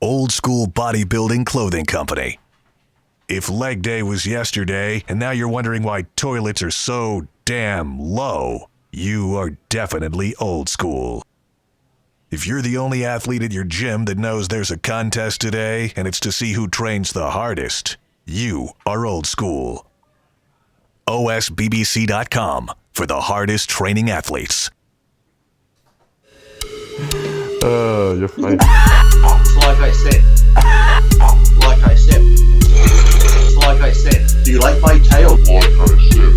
Old School Bodybuilding Clothing Company. If leg day was yesterday and now you're wondering why toilets are so damn low, you are definitely old school. If you're the only athlete at your gym that knows there's a contest today and it's to see who trains the hardest, you are old school. OSBBC.com for the hardest training athletes. You're funny. Like I said, do you like my tail? Like I said.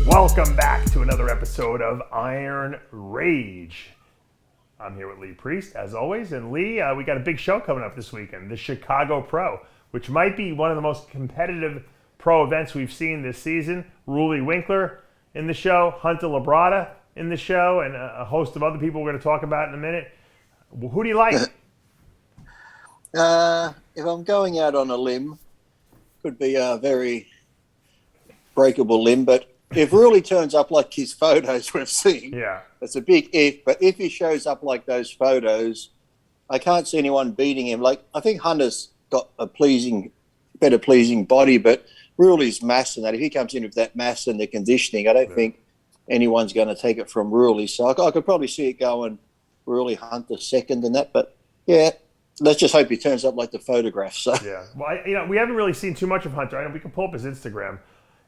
Welcome back to another episode of Iron Rage. I'm here with Lee Priest, as always. And Lee, we got a big show coming up this weekend, the Chicago Pro, which might be one of the most competitive pro events we've seen this season. ROELLY Winkler in the show, Hunter Labrada in the show, and a host of other people we're going to talk about in a minute. Who do you like? If I'm going out on a limb, could be a very breakable limb, but if ROELLY turns up like his photos we've seen, that's a big if. But if he shows up like those photos, I can't see anyone beating him. Like, I think Hunter's got a better pleasing body, but ROELLY's mass and that. If he comes in with that mass and the conditioning, I don't think anyone's going to take it from ROELLY. So I could probably see it going ROELLY, Hunter second and that. But yeah, let's just hope he turns up like the photograph. So yeah, well, we haven't really seen too much of Hunter. I know we can pull up his Instagram.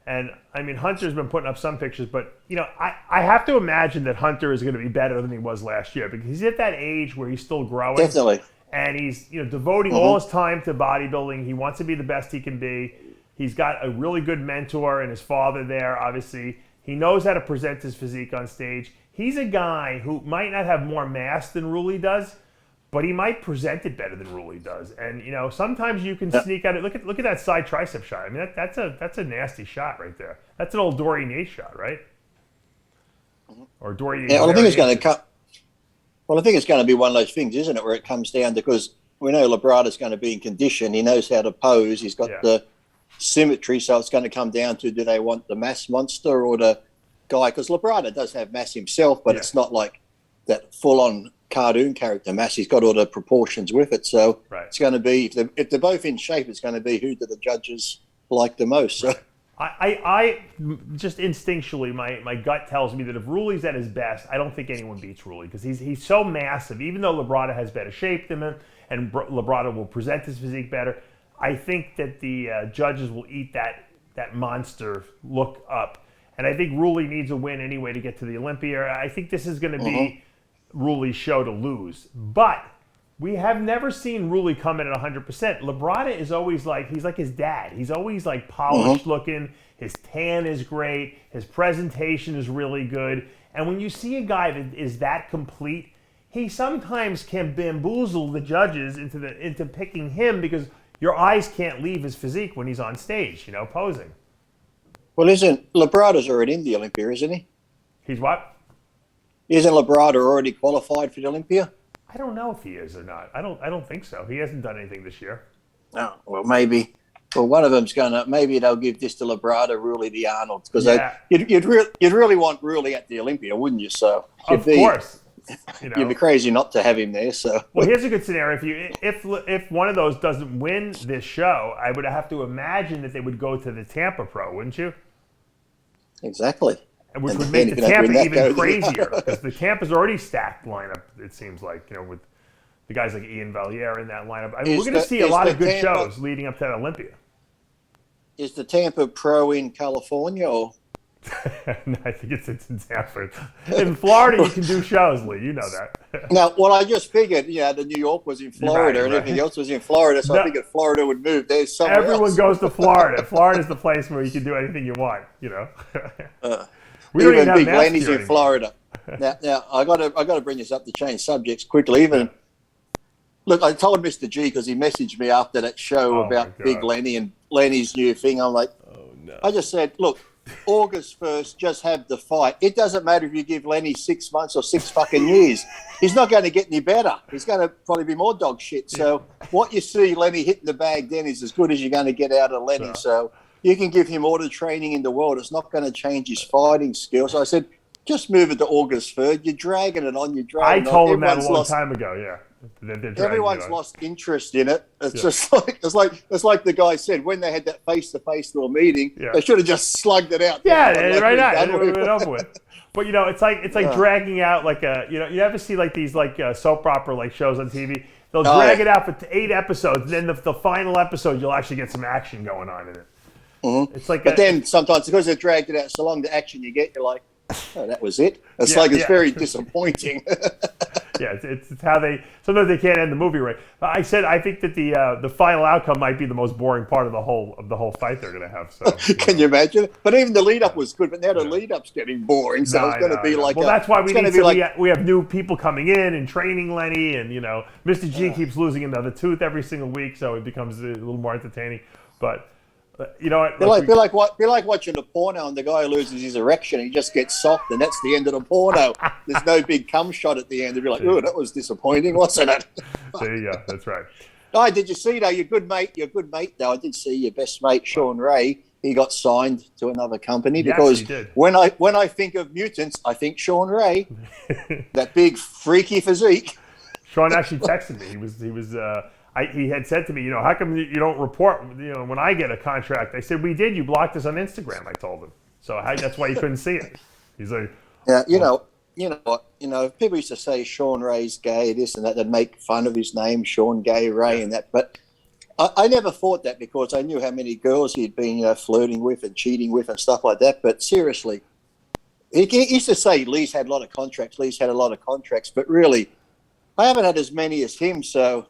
And, I mean, Hunter's been putting up some pictures, but, I have to imagine that Hunter is going to be better than he was last year because he's at that age where he's still growing. Definitely. And he's, devoting all his time to bodybuilding. He wants to be the best he can be. He's got a really good mentor and his father there, obviously. He knows how to present his physique on stage. He's a guy who might not have more mass than ROELLY does, but he might present it better than ROELLY does. And, sometimes you can sneak out. Look at that side tricep shot. I mean, that's a nasty shot right there. That's an old Dory Nate shot, right? Or Dory Nate. Yeah, well, I think it's going to come. Well, I think it's going to be one of those things, isn't it, where it comes down to, because we know Labrada's going to be in condition. He knows how to pose. He's got the symmetry. So it's going to come down to, do they want the mass monster or the guy? Because Labrada does have mass himself, but it's not like that full-on cartoon character mass. He's got all the proportions with it, so it's going to be, if they're both in shape, it's going to be who do the judges like the most. So I just instinctually, my gut tells me that if ROELLY's at his best, I don't think anyone beats ROELLY because he's so massive. Even though Labrada has better shape than him and Labrada will present his physique better, I think that the judges will eat that monster look up. And I think ROELLY needs a win anyway to get to the Olympia. I think this is going to be ROELLY's show to lose. But we have never seen ROELLY come in at 100%. Labrada is always he's like his dad. He's always polished looking. His tan is great. His presentation is really good. And when you see a guy that is that complete, he sometimes can bamboozle the judges into picking him because your eyes can't leave his physique when he's on stage, posing. Well, isn't Labrada's already in the Olympia, isn't he? He's what? Isn't Labrada already qualified for the Olympia? I don't know if he is or not. I don't think so. He hasn't done anything this year. Oh, well, maybe. Well, one of them's maybe they'll give this to Labrada, ROELLY the Arnold, because you'd really want ROELLY at the Olympia, wouldn't you? So of course. You'd be crazy not to have him there. So well, here's a good scenario. If one of those doesn't win this show, I would have to imagine that they would go to the Tampa Pro, wouldn't you? Exactly. Which would make the Tampa even crazier because the Tampa's already stacked lineup. It seems like with the guys like Ian Valier in that lineup. I mean, we're going to see a lot of good shows leading up to that Olympia. Is the Tampa Pro in California or? No, I think it's in Tampa. In Florida, you can do shows, Lee. You know that. Now, well, I just figured, the New York was in Florida and everything else was in Florida, so I figured Florida would move. There's somewhere Everyone goes to Florida. Florida's the place where you can do anything you want. We don't even have Big masks Lenny's here in Florida. Now I got to bring this up to change subjects quickly. Look, I told Mr. G because he messaged me after that show about Big Lenny and Lenny's new thing. I'm like, I just said, look, August 1st, just have the fight. It doesn't matter if you give Lenny 6 months or 6 fucking years. He's not going to get any better. He's going to probably be more dog shit. So what you see Lenny hitting the bag then is as good as you're going to get out of Lenny. So you can give him all the training in the world. It's not going to change his fighting skills. So I said, just move it to August 3rd. You're dragging it on. You're dragging I it on. told him that a long time ago. Yeah. Everyone's lost interest in it. It's just like the guy said when they had that face-to-face little meeting. Yeah. They should have just slugged it out. Yeah, right now it would have been over with. But it's like dragging out like a you ever see like these like soap opera like shows on TV? They'll drag it out for 8 episodes, and then the final episode you'll actually get some action going on in it. Mm-hmm. It's like, but then sometimes because they dragged it out so long, the action you get, you're like, oh, that was it. It's it's very disappointing. Yeah, it's how sometimes they can't end the movie right. I said I think that the final outcome might be the most boring part of the whole fight they're going to have. So can you imagine? But even the lead up was good, but now the lead up's getting boring. So it's going to be like that's why we have new people coming in and training Lenny, and Mr. G keeps losing another tooth every single week, so it becomes a little more entertaining. But you know what? Be like watching a porno and the guy loses his erection and he just gets soft and that's the end of the porno. There's no big cum shot at the end. You'd be like, oh, that was disappointing, wasn't it? There you go. That's right. Oh, did you see though? Your good mate though. I did see your best mate Sean Ray. He got signed to another company because he did. when I think of mutants, I think Sean Ray. That big freaky physique. Sean actually texted me. He had said to me, how come you don't report, when I get a contract? I said, we did. You blocked us on Instagram, I told him. So that's why you couldn't see it. He's like, yeah, people used to say Sean Ray's gay, this and that. They'd make fun of his name, Sean Gay Ray, and that. But I never thought that because I knew how many girls he'd been flirting with and cheating with and stuff like that. But seriously, he used to say Lee's had a lot of contracts, but really, I haven't had as many as him, so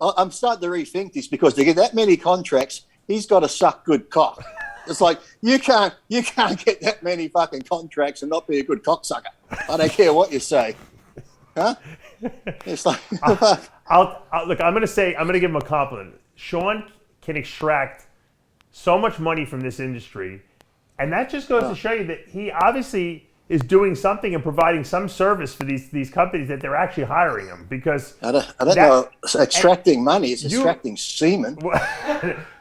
I'm starting to rethink this because to get that many contracts, he's got to suck good cock. It's like you can't get that many fucking contracts and not be a good cocksucker. I don't care what you say, huh? It's like look. I'm going to give him a compliment. Sean can extract so much money from this industry, and that just goes to show you that he obviously is doing something and providing some service for these companies that they're actually hiring him because I don't know. It's extracting money. It's extracting semen.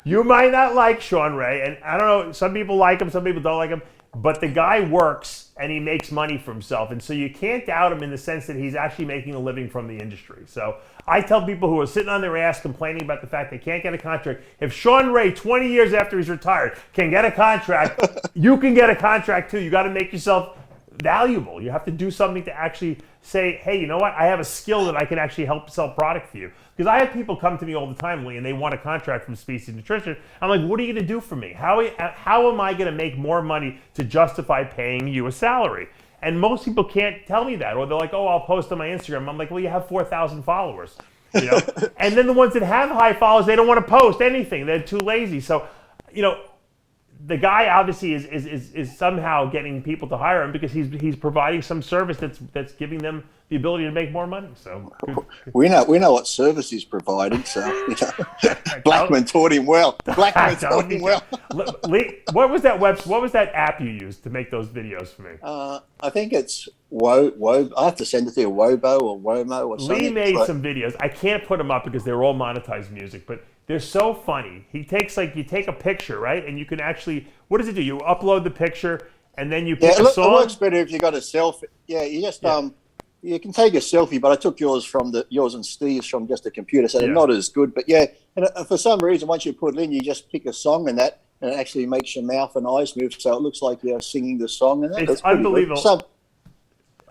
You might not like Sean Ray, and I don't know. Some people like him, some people don't like him. But the guy works and he makes money for himself, and so you can't doubt him in the sense that he's actually making a living from the industry. So I tell people who are sitting on their ass complaining about the fact they can't get a contract, if Sean Ray, 20 years after he's retired, can get a contract, you can get a contract too. You got to make yourself valuable. You have to do something to actually say, hey, you know what? I have a skill that I can actually help sell product for you. Because I have people come to me all the time, Lee, and they want a contract from Species Nutrition. I'm like, what are you going to do for me? How am I going to make more money to justify paying you a salary? And most people can't tell me that. Or they're like, oh, I'll post on my Instagram. I'm like, well, you have 4,000 followers. And then the ones that have high followers, they don't want to post anything. They're too lazy. So, the guy obviously is somehow getting people to hire him because he's providing some service that's giving them the ability to make more money. So we know what service he's providing. So Blackman taught him well. Lee, what was that app you used to make those videos for me? I think it's Wo. I have to send it to you, Wobo or Womo or something. Lee made some videos. I can't put them up because they're all monetized music, but they're so funny. You take a picture, right? And you can actually, what does it do? You upload the picture and then you pick a song? It works better if you got a selfie. Yeah, you just, you can take a selfie, but I took yours and Steve's from just a computer, so they're not as good. But yeah, and for some reason, once you put it in, you just pick a song and it actually makes your mouth and eyes move, so it looks like you're singing the song. And it's unbelievable.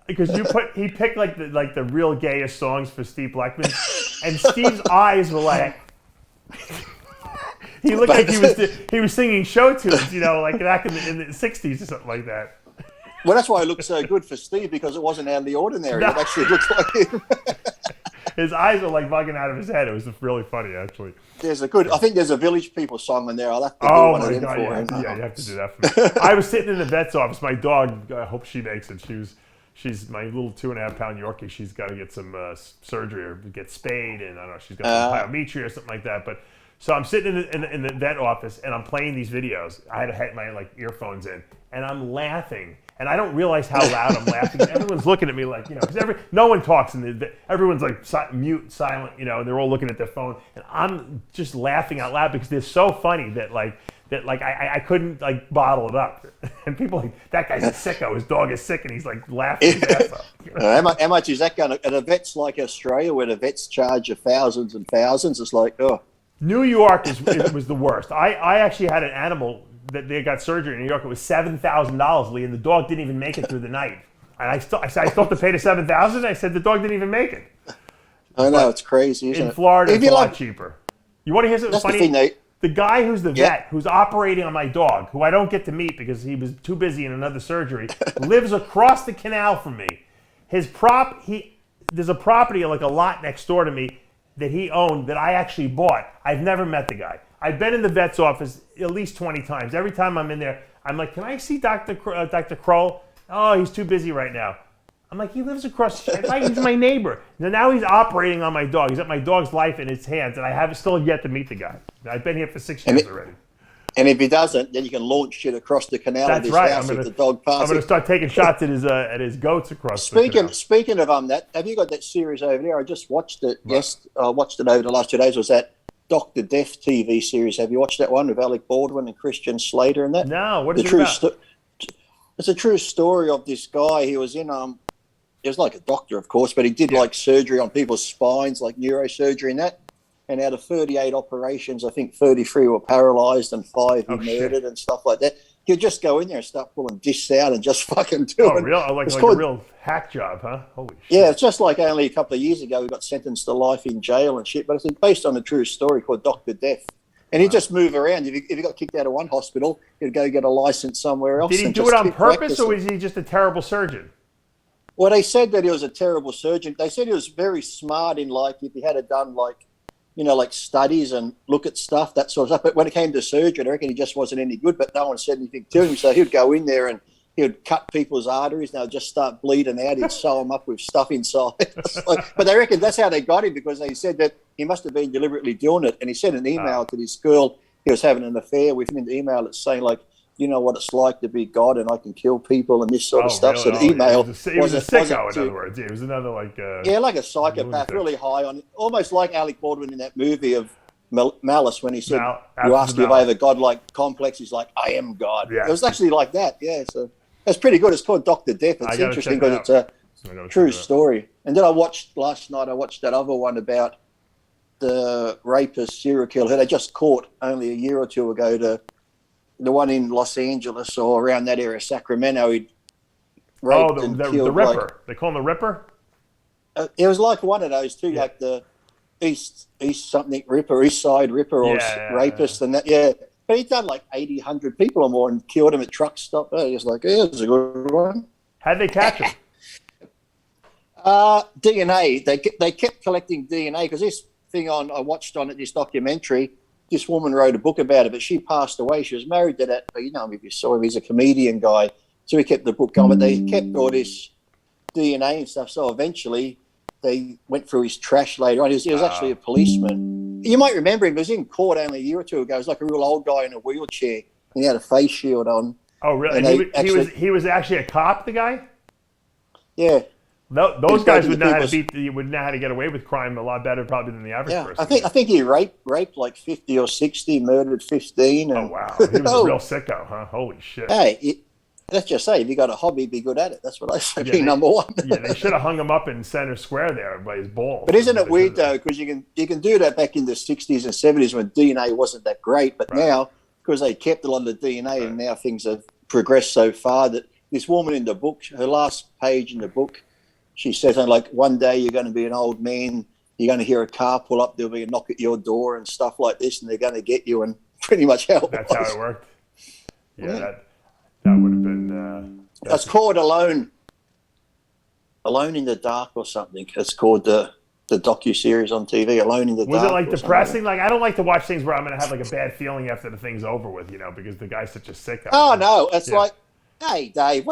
Because he picked like the real gayest songs for Steve Blackman, and Steve's eyes were like, he looked like he was singing show tunes, like back in the 60s or something like that. Well, that's why it looked so good for Steve, because it wasn't out of the ordinary. No. It actually looked like him. His eyes were like bugging out of his head. It was really funny, actually. I think there's a Village People song in there. I'll have to do one of them for him. Yeah, you have to do that for me. I was sitting in the vet's office. My dog, I hope she makes it. She's my little 2.5-pound Yorkie. She's got to get some surgery or get spayed, and I don't know, she's got some pyometry or something like that. But so I'm sitting in the vet office, and I'm playing these videos. I had my earphones in, and I'm laughing, and I don't realize how loud I'm laughing. Everyone's looking at me like, because no one talks, and everyone's like mute, silent, and they're all looking at their phone, and I'm just laughing out loud because they're so funny that that like I couldn't like bottle it up. And people like, that guy's a sicko. His dog is sick, and he's like laughing his ass off. How much is that going to, at a vet's like Australia where the vets charge you thousands and thousands? It's like, oh. New York was the worst. I actually had an animal that they got surgery in New York. It was $7,000, Lee, and the dog didn't even make it through the night. And I said, I still have to pay the $7,000. I said the dog didn't even make it. I know, it's crazy, isn't it? In Florida, it's a lot cheaper. You want to hear something funny? The thing, Nate. The guy who's the vet, who's operating on my dog, who I don't get to meet because he was too busy in another surgery, lives across the canal from me. There's a property, like a lot next door to me, that he owned that I actually bought. I've never met the guy. I've been in the vet's office at least 20 times. Every time I'm in there, I'm like, can I see Dr. Kroll? Oh, he's too busy right now. I'm like, he lives across the street. He's my neighbor. Now he's operating on my dog. He's got my dog's life in his hands, and I still yet to meet the guy. I've been here for 6 years already. And if he doesn't, then you can launch shit across the canal at his house if the dog passes. I'm going to start taking shots at his goats across the canal. Speaking of that, have you got that series over there? I just watched it. Right. Yes, I watched it over the last 2 days. Was that Dr. Death TV series? Have you watched that one with Alec Baldwin and Christian Slater and that? No, what is it about? It's a true story of this guy. He was in he was like a doctor, of course, but he did like surgery on people's spines, like neurosurgery and that. And out of 38 operations, I think 33 were paralyzed and 5 he murdered and stuff like that. He'd just go in there and start pulling discs out and just fucking do it. Oh, real? Like a real hack job, huh? Holy shit. Yeah, it's just like only a couple of years ago he got sentenced to life in jail and shit. But it's based on a true story called Dr. Death. And he'd just move around. If he got kicked out of one hospital, he'd go get a license somewhere else. Did he do it on purpose, or was he just a terrible surgeon? Well, they said that he was a terrible surgeon. They said he was very smart in, like, if he had done, like, like studies and look at stuff, that sort of stuff. But when it came to surgery, I reckon he just wasn't any good, but no one said anything to him. So he'd go in there and he would cut people's arteries and they'd just start bleeding out. He'd sew them up with stuff inside. But they reckon that's how they got him, because they said that he must have been deliberately doing it. And he sent an email to this girl. He was having an affair with him in the email that's saying, like, you know what it's like to be God and I can kill people and this sort of stuff. Really? So the email he was a sicko, in other words. He was another like like a psychopath, really high on, almost like Alec Baldwin in that movie of Malice when he said, you ask if I have a godlike complex, he's like, I am God. Yeah. It was actually like that, so that's pretty good. It's called Dr. Death. It's interesting because it's a true story. And then last night I watched that other one about the rapist serial killer who they just caught only a year or two ago, the one in Los Angeles or around that area, Sacramento. He raped and killed the Ripper. They call him the Ripper? It was like one of those too, like the East something Ripper, East Side Ripper or rapist and that. Yeah. But he'd done like 80, 100 people or more and killed him at truck stop. He was like, yeah, it's a good one. How'd they catch him? DNA. They kept collecting DNA because this thing I watched on this documentary, this woman wrote a book about it, but she passed away. She was married to that, if you saw him, he's a comedian guy. So he kept the book going, but they kept all this DNA and stuff. So eventually they went through his trash later on. He was actually a policeman. You might remember him. He was in court only a year or two ago. He was like a real old guy in a wheelchair. And he had a face shield on. Oh, really? He was actually a cop, the guy? Yeah. Those guys would know how to get away with crime a lot better probably than the average person. I think he raped like 50 or 60, murdered 15. Oh, wow. He was a real sicko, huh? Holy shit. Hey, let's just say, if you got a hobby, be good at it. That's what I say, be number one. They should have hung him up in center square there by his balls. But isn't it weird, though, because you can do that back in the 60s and 70s when DNA wasn't that great, but now, because they kept a lot of the DNA and now things have progressed so far that this woman in the book, her last page in the book, she says, like, one day you're going to be an old man, you're going to hear a car pull up, there'll be a knock at your door and stuff like this, and they're going to get you, and pretty much how it That's how it worked? Yeah. That would have been... It's called Alone in the Dark or something. It's called the docu-series on TV, Alone in the Dark. Was it like depressing? Like, I don't like to watch things where I'm going to have like a bad feeling after the thing's over with, because the guy's such a sicko. Oh, no. It's like, hey, Dave,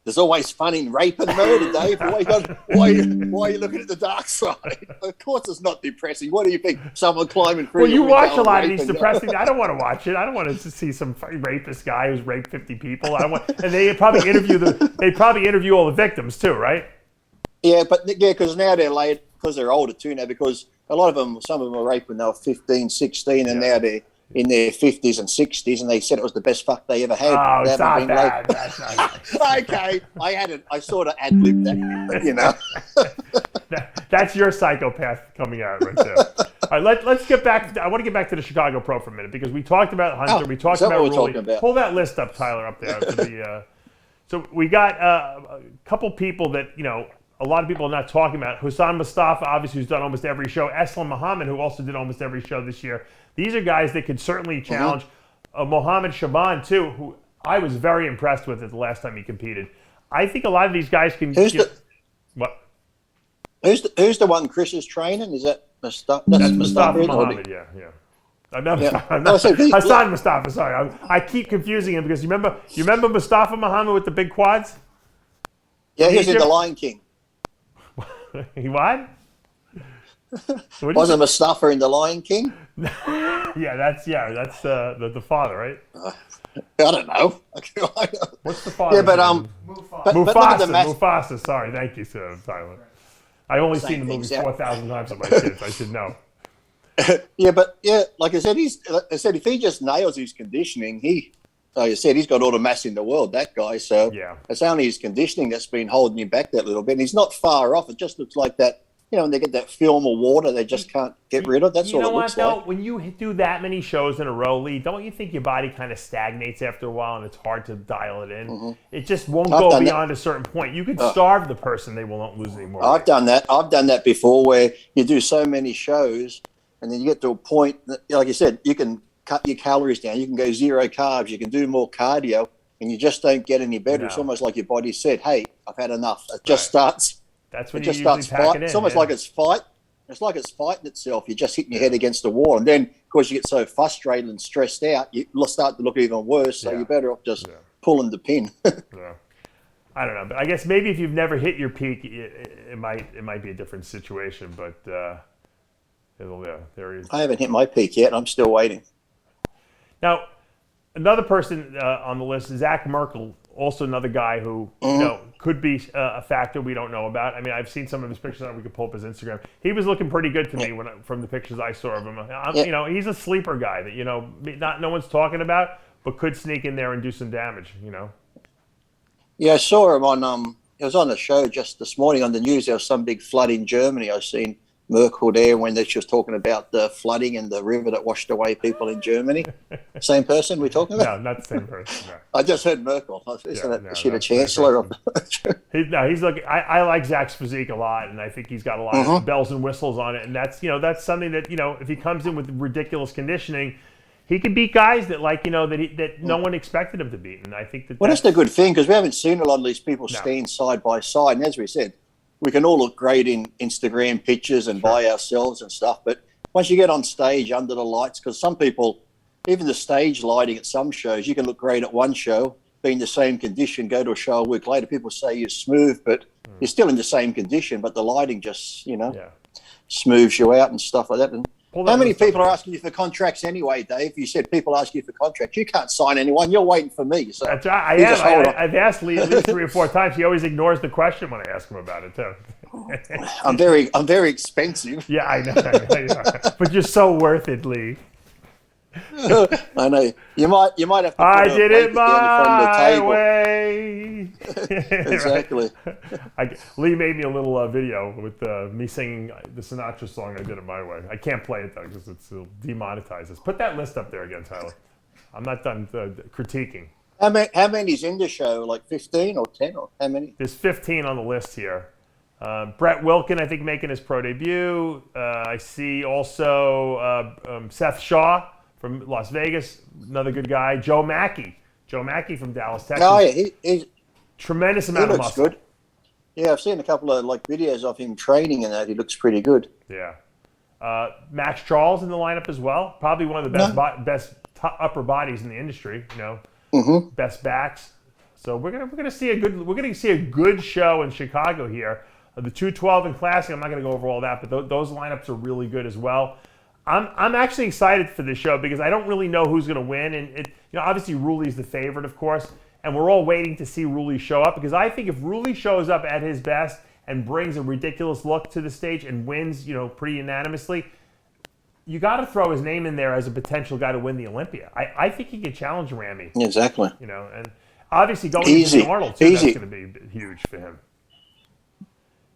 there's always fun in rape and murder, Dave. Why are you looking at the dark side? Of course it's not depressing. What do you think? Someone climbing through you watch a lot of these depressing... I don't want to watch it. I don't want to see some rapist guy who's raped 50 people. And they probably interview all the victims too, right? Yeah, because now they're late, because they're older too now, because a lot of them, some of them were raped when they were 15, 16, and now in their 50s and 60s, and they said it was the best fuck they ever had. Oh, it's not bad. That's not Okay, I sort of ad-libbed that, but, you know. That's your psychopath coming out right there. All right, let's get back. I want to get back to the Chicago Pro for a minute because we talked about Hunter. We talked about Rolly. Pull that list up, Tyler, up there. So we got a couple people that, you know, a lot of people are not talking about. Hassan Mustafa, obviously, who's done almost every show. Eslam Muhammad, who also did almost every show this year. These are guys that could certainly challenge. Mohammed Shaban, too, who I was very impressed with it the last time he competed. I think a lot of these guys can what? Who's the one Chris is training? Is that Mustafa? That's Mustafa Muhammad, yeah. I'm not Hassan Mustafa, sorry. I keep confusing him because you remember Mustafa Muhammad with the big quads? Yeah, he was in The Lion King. He what? Wasn't Mustafa in The Lion King? that's the father, right? I don't know. What's the father? Yeah, but Mufasa. Sorry, thank you, sir, Tyler. I've only seen the movie 4,000 times with my kids. I should know. Like I said, if he just nails his conditioning, like I said, he's got all the mass in the world, that guy. So it's only his conditioning that's been holding him back that little bit. And he's not far off. It just looks like that. You know, when they get that film of water, they just can't get rid of. That's all it looks like. You know what, though? When you do that many shows in a row, Lee, don't you think your body kind of stagnates after a while and it's hard to dial it in? It just won't go beyond a certain point. You could starve the person, they won't lose any more weight. I've done that. I've done that before where you do so many shows and then you get to a point, that, like you said, you can cut your calories down. You can go zero carbs. You can do more cardio and you just don't get any better. No. It's almost like your body said, hey, I've had enough. It just starts... That's when you usually pack it in. It's almost like it's fight. It's like it's fighting itself. You're just hitting your head against the wall. And then, of course, you get so frustrated and stressed out, you start to look even worse. So you're better off just pulling the pin. I don't know. But I guess maybe if you've never hit your peak, it might be a different situation. But there he is. I haven't hit my peak yet. I'm still waiting. Now, another person on the list is Zach Merkel. Also another guy who could be a factor we don't know about. I mean, I've seen some of his pictures. We could pull up his Instagram. He was looking pretty good to me from the pictures I saw of him. You know, he's a sleeper guy that no one's talking about, but could sneak in there and do some damage. You know. Yeah, I saw him on. It was on a show just this morning on the news. There was some big flood in Germany. I seen Merkel there when she was talking about the flooding and the river that washed away people in Germany. Same person we're talking about? No, not the same person. No. I just heard Merkel. Is she the chancellor? He's looking. I like Zach's physique a lot, and I think he's got a lot of bells and whistles on it. And that's something that if he comes in with ridiculous conditioning, he can beat guys that that no one expected him to beat. And I think that's the good thing because we haven't seen a lot of these people stand side by side. And as we said, we can all look great in Instagram pictures and by ourselves and stuff. But once you get on stage under the lights, because some people, even the stage lighting at some shows, you can look great at one show, be in the same condition, go to a show a week later, people say you're smooth, but you're still in the same condition, but the lighting just, smooths you out and stuff like that. And how many people are asking you for contracts anyway, Dave? You said people ask you for contracts. You can't sign anyone. You're waiting for me. So that's right. I've asked Lee at least 3 or 4 times. He always ignores the question when I ask him about it, too. I'm very expensive. Yeah, I know. But you're so worth it, Lee. I know. You might have to put I did it my way. Exactly. Lee made me a little video with me singing the Sinatra song. I did it my way. I can't play it though because it'll demonetize us. Put that list up there again, Tyler. I'm not done critiquing. How many's in the show? Like 15 or 10 or how many? There's 15 on the list here. Brett Wilkin, I think, making his pro debut. I see also Seth Shaw from Las Vegas, another good guy. Joe Mackey from Dallas, Texas. Oh, yeah, he's tremendous amount of muscle. Good. Yeah, I've seen a couple of videos of him training and that. He looks pretty good. Yeah. Max Charles in the lineup as well. Probably one of the best upper bodies in the industry. Best backs. So we're gonna see a good show in Chicago here. The 212 and Classic. I'm not gonna go over all that, but those lineups are really good as well. I'm actually excited for this show because I don't really know who's going to win, and obviously Rulli's the favorite, of course, and we're all waiting to see Rulli show up because I think if Rulli shows up at his best and brings a ridiculous look to the stage and wins, pretty unanimously, you got to throw his name in there as a potential guy to win the Olympia. I think he can challenge Ramy. Exactly. You know, and obviously going Easy. to Arnold too, that's going to be huge for him.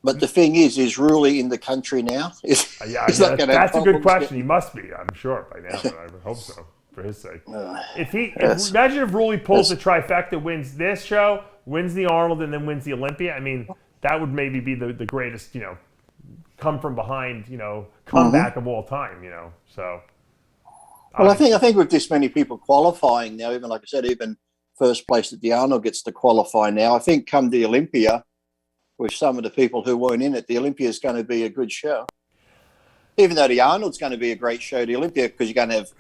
But the thing is Ruley in the country now? That's a good question. He must be, I'm sure, by now. But I would hope so, for his sake. Imagine if Ruley pulls the trifecta, wins this show, wins the Arnold, and then wins the Olympia. I mean, that would maybe be the greatest, you know, come from behind, you know, comeback of all time, you know. So. Well, I think with this many people qualifying now, even like I said, even first place at the Arnold gets to qualify now. I think come the Olympia, with some of the people who weren't in it, the Olympia is going to be a good show. Even though the Arnold's going to be a great show, the Olympia, because you're going to have,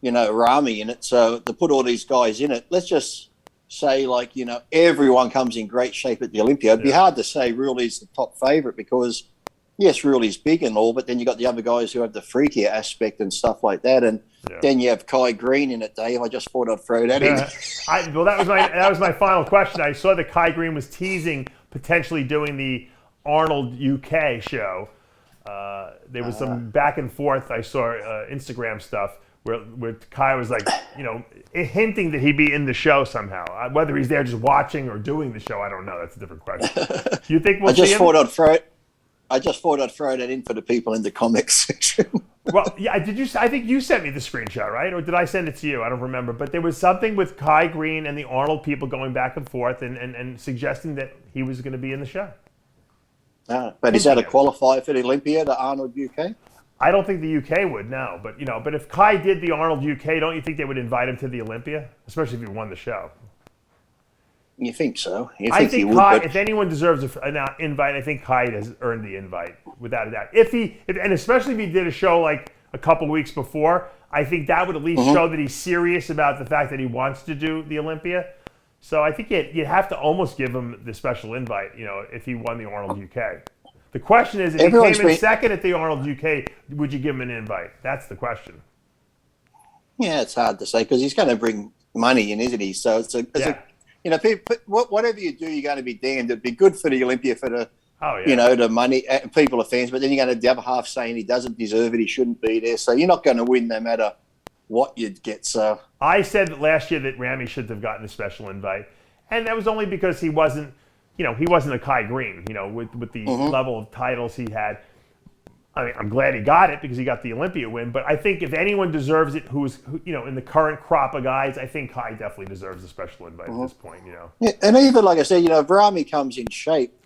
you know, Ramy in it. So to put all these guys in it, let's just say, like, you know, everyone comes in great shape at the Olympia. It'd be hard to say Ruley's the top favourite because, yes, Ruley's big and all, but then you got the other guys who have the freakier aspect and stuff like that. And then you have Kai Green in it, Dave. I just thought I'd throw that in. Well, that was my final question. I saw that Kai Green was teasing potentially doing the Arnold UK show. There was some back and forth. I saw Instagram stuff where Kai was like, you know, hinting that he'd be in the show somehow. Whether he's there just watching or doing the show, I don't know. That's a different question. Do you think we'll see him? I just thought I'd throw that in for the people in the comics section. Well, yeah, I think you sent me the screenshot, right? Or did I send it to you? I don't remember. But there was something with Kai Green and the Arnold people going back and forth and suggesting that he was going to be in the show. But is that a qualifier for the Olympia, the Arnold UK? I don't think the UK would, no. But, you know, but if Kai did the Arnold UK, don't you think they would invite him to the Olympia? Especially if he won the show. You think so? I think Kai, if anyone deserves an invite, I think Kai has earned the invite, without a doubt. And especially if he did a show like a couple weeks before, I think that would at least show that he's serious about the fact that he wants to do the Olympia. So I think you'd have to almost give him the special invite, you know, if he won the Arnold UK. The question is, if he came in second at the Arnold UK, would you give him an invite? That's the question. Yeah, it's hard to say because he's going to bring money in, isn't he? So it's you know, whatever you do, you're going to be damned. It'd be good for the Olympia for the, you know, the money. People are fans, but then you're going to have the other half saying he doesn't deserve it, he shouldn't be there. So you're not going to win no matter what you'd get. So I said that last year that Ramy shouldn't have gotten a special invite, and that was only because he wasn't, you know, he wasn't a Kai Green, you know, with the level of titles he had. I mean, I'm glad he got it because he got the Olympia win. But I think if anyone deserves it, who's, you know, in the current crop of guys, I think Kai definitely deserves a special invite at this point. You know. Yeah, and even like I said, you know, if Ramy comes in shape,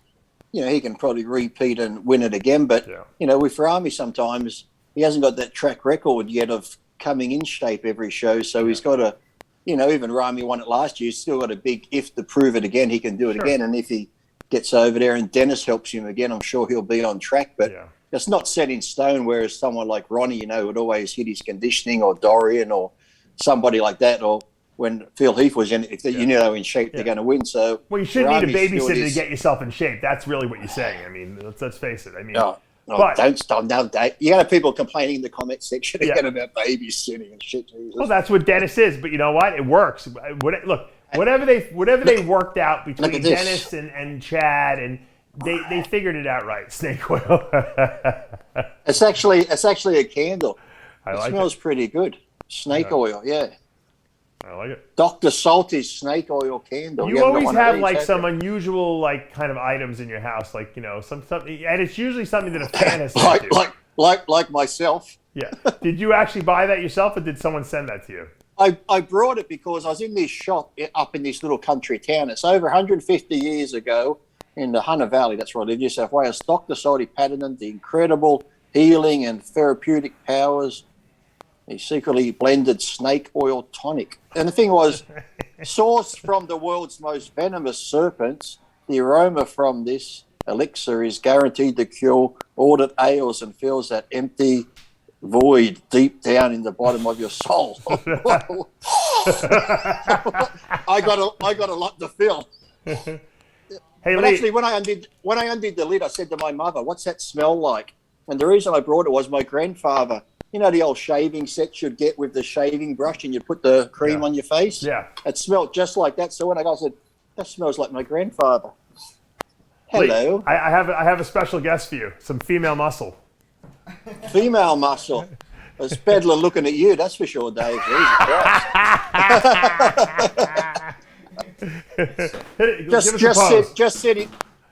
you know, he can probably repeat and win it again. But you know, with Ramy, sometimes he hasn't got that track record yet of coming in shape every show. So he's got to, you know, even Ramy won it last year. He's still got a big if to prove it again. He can do it again, and if he gets over there and Dennis helps him again, I'm sure he'll be on track. But it's not set in stone, whereas someone like Ronnie, you know, would always hit his conditioning, or Dorian or somebody like that, or when Phil Heath was in, if you know they're in shape, they're going to win. So well, you shouldn't need a babysitter to get yourself in shape. That's really what you're saying. I mean, let's face it. I mean, but, don't stop now, Dave. You got people complaining in the comment section again about babysitting and shit. Jesus. Well, that's what Dennis is. But you know what? It works. Look, whatever they worked out between Dennis and Chad, and they figured it out right. Snake oil. It's actually a candle. It smells pretty good. Snake oil, yeah. I like it. Dr. Salty's snake oil candle. You always have like some unusual like kind of items in your house, like, you know, something, and it's usually something that a fan has sent you. Like myself. Yeah. Did you actually buy that yourself, or did someone send that to you? I brought it because I was in this shop up in this little country town. It's over 150 years ago in the Hunter Valley. That's where I live, New South Wales. Dr. Salty patented the incredible healing and therapeutic powers. He secretly blended snake oil tonic. And the thing was, sourced from the world's most venomous serpents, the aroma from this elixir is guaranteed to cure all that ails and fills that empty void deep down in the bottom of your soul. I got a lot to fill. Hey, but actually, when I undid the lid, I said to my mother, "What's that smell like?" And the reason I brought it was my grandfather. You know the old shaving sets you'd get with the shaving brush, and you put the cream on your face. Yeah, it smelled just like that. So when I got, I said, "That smells like my grandfather." Hello. Lee, I have a special guest for you. Some female muscle. Female muscle. It's Bedler looking at you, that's for sure, Dave. Jesus Christ.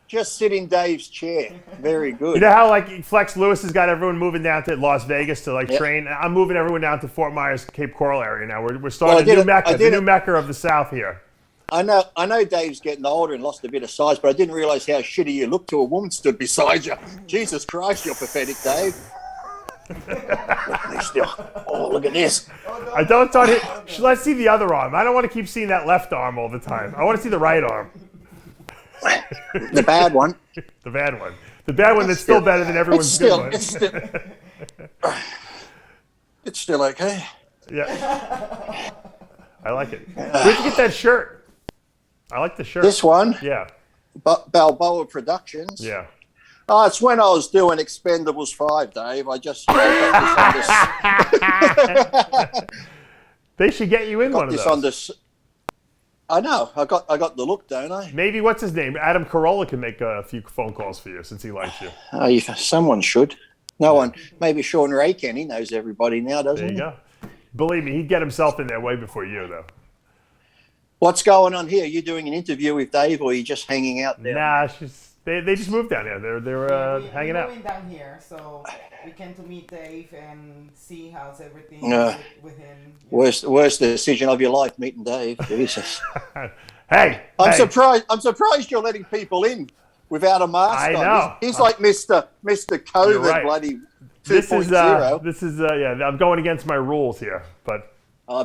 Just sit in Dave's chair. Very good. You know how like Flex Lewis has got everyone moving down to Las Vegas to like train? I'm moving everyone down to Fort Myers, Cape Coral area now. We're starting a new mecca, the new mecca of the South here. I know Dave's getting older and lost a bit of size, but I didn't realise how shitty you looked till a woman stood beside you. Jesus Christ, you're pathetic, Dave. Oh, look at this. I don't thought it. Let's see the other arm. I don't want to keep seeing that left arm all the time. I want to see the right arm. The bad one. The bad one. The bad one that's still better than everyone's good one. It's still okay. Yeah. I like it. Where'd you get that shirt? I like the shirt. This one? Yeah. Balboa Productions. Yeah. Oh, it's when I was doing Expendables 5, Dave. I just got this They should get you in one of those. I know. I got the look, don't I? Maybe what's his name? Adam Carolla can make a few phone calls for you since he likes you. Someone should. No one. Maybe Sean Ray can. He knows everybody now, doesn't he? There you go. Believe me, he'd get himself in there way before you, though. What's going on here? Are you doing an interview with Dave, or are you just hanging out there? Nah, they just moved down here. They're hanging out. We're moving down here, so we came to meet Dave and see how's everything with him. Worst decision of your life, meeting Dave. Jesus. Hey, I'm surprised you're letting people in without a mask I on. know. He's like Mr. COVID, right. Bloody 2.0. This is I'm going against my rules here, but.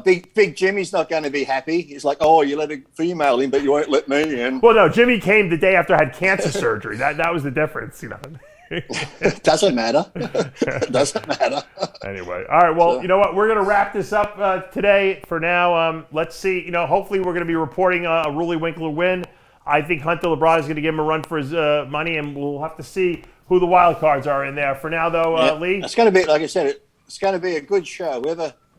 Big Jimmy's not going to be happy. He's like, oh, you let a female in, but you won't let me in. Well, no, Jimmy came the day after I had cancer surgery. That was the difference, you know. Doesn't matter. Doesn't matter. Anyway, all right. Well, you know what? We're going to wrap this up today. For now, let's see. You know, hopefully we're going to be reporting a Rully Winkler win. I think Hunter Labrada is going to give him a run for his money, and we'll have to see who the wild cards are in there. For now, though, Lee, it's going to be, like I said, it's going to be a good show.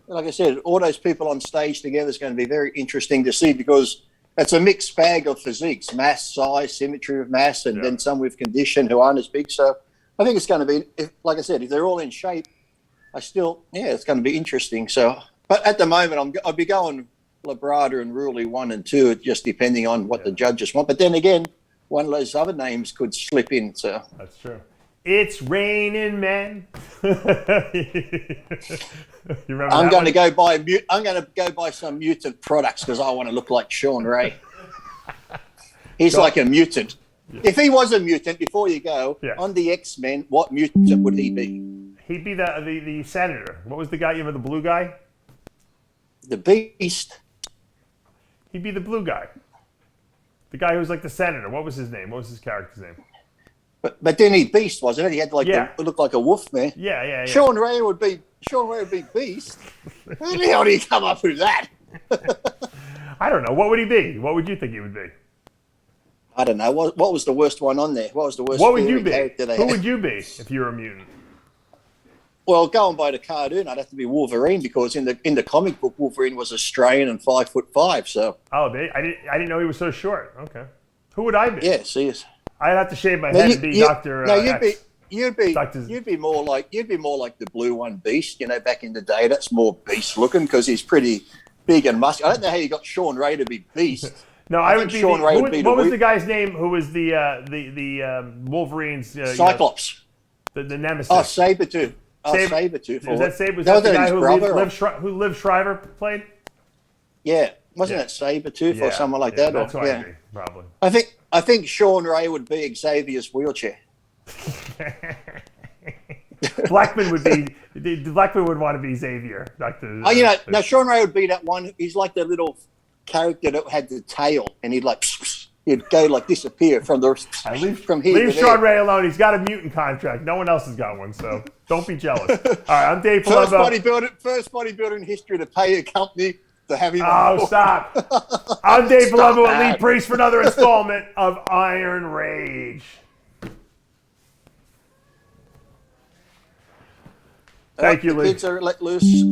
Like I said, all those people on stage together is going to be very interesting to see, because it's a mixed bag of physiques, mass, size, symmetry of mass, and then some with condition who aren't as big. So I think it's going to be, like I said, if they're all in shape, it's going to be interesting. So, but at the moment, I'll be going Labrada and Rully 1 and 2, just depending on what the judges want. But then again, one of those other names could slip in. So that's true. It's raining men. You remember I'm going to go buy some mutant products because I want to look like Sean Ray. He's like a mutant. Yeah. If he was a mutant, before you go, on the X-Men, what mutant would he be? He'd be the senator. What was the guy? You remember the blue guy? The Beast. He'd be the blue guy. The guy who was like the senator. What was his name? What was his character's name? But then he Beast, wasn't it? He had looked like a wolf man. Yeah. Sean Ray would be Beast. How the hell did he come up with that? I don't know. What would he be? What would you think he would be? I don't know. What was the worst one on there? What was the worst? What would you be? Who would you be if you were a mutant? Well, going by the cartoon, I'd have to be Wolverine, because in the comic book, Wolverine was Australian and 5'5". So. Oh, I didn't know he was so short. Okay. Who would I be? Yeah, see. I'd have to shave my head and be Dr. No, you'd be more like the blue one, Beast. You know, back in the day, that's more Beast looking because he's pretty big and muscular. I don't know how you got Sean Ray to be Beast. No, I would be Sean Ray. What was the guy's name who was the Wolverine's Cyclops? The nemesis. Oh, Sabretooth. Sabretooth. Was that Saber? Was that the guy who Liv Shriver played? Yeah, wasn't it Sabretooth or someone like that? That's what I'd be, probably. I think Sean Ray would be Xavier's wheelchair. Blackman would want to be Xavier. Now Sean Ray would be that one. He's like the little character that had the tail, and he'd go like disappear from here. Leave Sean Ray alone. He's got a mutant contract. No one else has got one, so don't be jealous. All right, I'm Dave Palumbo. First bodybuilder in history to pay a company to have him. Oh, stop! I'm Dave Palumbo and Lee Priest for another installment of Iron Rage. Thank you, Lee. The kids are let loose.